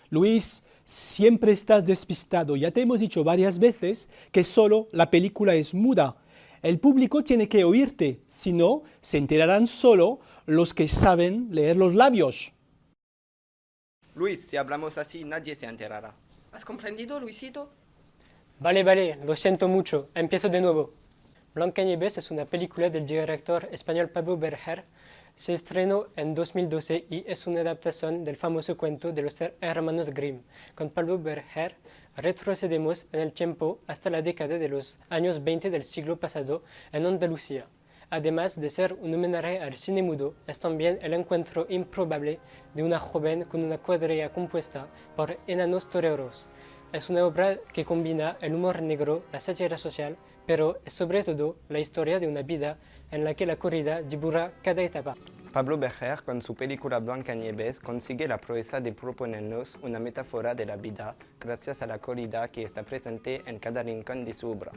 Luis, siempre estás despistado. Ya te hemos dicho varias veces que solo la película es muda. El público tiene que oírte, si no, se enterarán solo los que saben leer los labios. Luis, si hablamos así, nadie se enterará. ¿Has comprendido, Luisito? Vale, vale, lo siento mucho. Empiezo de nuevo. Blancanieves es una película del director español Pablo Berger. Se estrenó en 2012 y es una adaptación del famoso cuento de los hermanos Grimm. Con Pablo Berger retrocedemos en el tiempo hasta la década de los años 20 del siglo pasado en Andalucía. Además de ser un homenaje al cine mudo, es también el encuentro improbable de una joven con una cuadrilla compuesta por enanos toreros. Es una obra que combina el humor negro, la sátira social, pero es sobre todo la historia de una vida en la que la corrida dibuja cada etapa. Pablo Berger, con su película Blancanieves, consigue la proeza de proponernos una metáfora de la vida gracias a la corrida que está presente en cada rincón de su obra.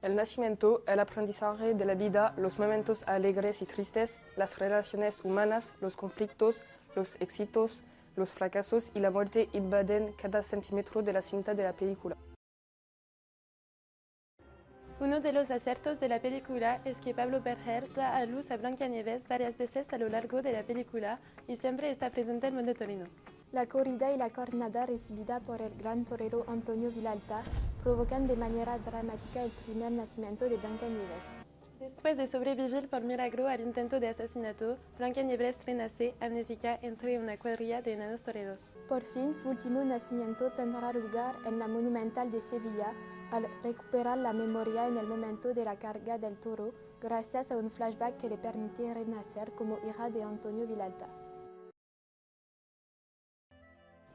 El nacimiento, el aprendizaje de la vida, los momentos alegres y tristes, las relaciones humanas, los conflictos, los éxitos, los fracasos y la muerte invaden cada centímetro de la cinta de la película. Uno de los aciertos de la película es que Pablo Berger da a luz a Blancanieves varias veces a lo largo de la película y siempre está presente el mundo torino. La corrida y la cornada recibida por el gran torero Antonio Vilalta provocan de manera dramática el primer nacimiento de Blancanieves. Después de sobrevivir por milagro al intento de asesinato, Blancanieves renace amnésica entre una cuadrilla de enanos toreros. Por fin, su último nacimiento tendrá lugar en la Monumental de Sevilla al recuperar la memoria en el momento de la carga del toro, gracias a un flashback que le permite renacer como hija de Antonio Vilalta.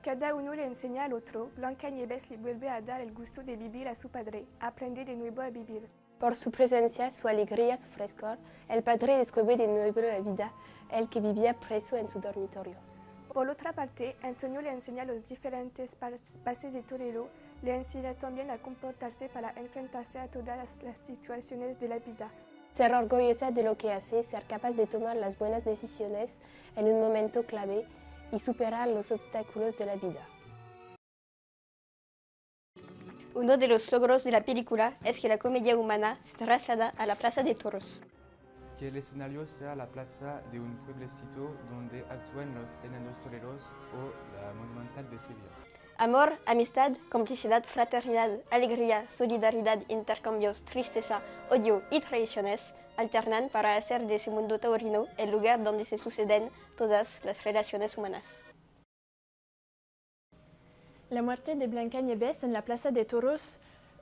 Cada uno le enseña al otro. Blancanieves le vuelve a dar el gusto de vivir a su padre. Aprende de nuevo a vivir. Por su presencia, su alegría, su frescor, el padre descubre de nuevo la vida, el que vivía preso en su dormitorio. Por otra parte, Antonio le enseña los diferentes pases de torero, le enseña también a comportarse para enfrentarse a todas las situaciones de la vida. Ser orgullosa de lo que hace, ser capaz de tomar las buenas decisiones en un momento clave y superar los obstáculos de la vida. Uno de los logros de la película es que la comedia humana se traslada a la Plaza de Toros. Que el escenario sea la plaza de un pueblecito donde actúan los enanos toreros o la Monumental de Sevilla. Amor, amistad, complicidad, fraternidad, alegría, solidaridad, intercambios, tristeza, odio y traiciones alternan para hacer de ese mundo taurino el lugar donde se suceden todas las relaciones humanas. La muerte de Blancanieves en la Plaza de Toros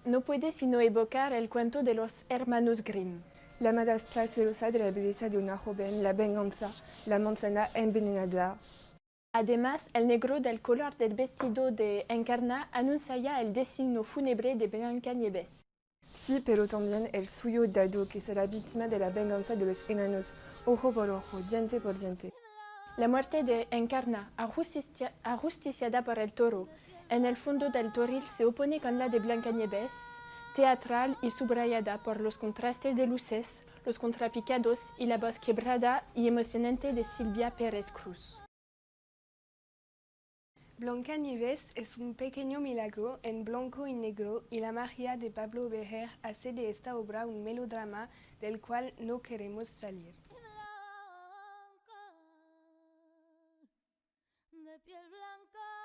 no puede sino evocar el cuento de los hermanos Grimm. La madrastra celosa de la belleza de una joven, la venganza, la manzana envenenada. Además, el negro del color del vestido de Encarna anuncia el destino fúnebre de Blancanieves. Sí, pero también el suyo, dado que será víctima de la venganza de los enanos, ojo por ojo, diente por diente. La muerte de Encarna, ajusticiada por el toro, en el fondo del toril se opone con la de Blancanieves, teatral y subrayada por los contrastes de luces, los contrapicados y la voz quebrada y emocionante de Silvia Pérez Cruz. Blancanieves es un pequeño milagro en blanco y negro y la magia de Pablo Berger hace de esta obra un melodrama del cual no queremos salir. De piel blanca,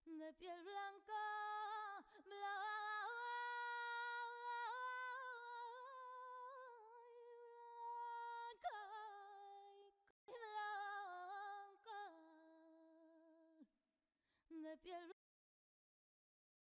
de piel blanca, de piel blanca.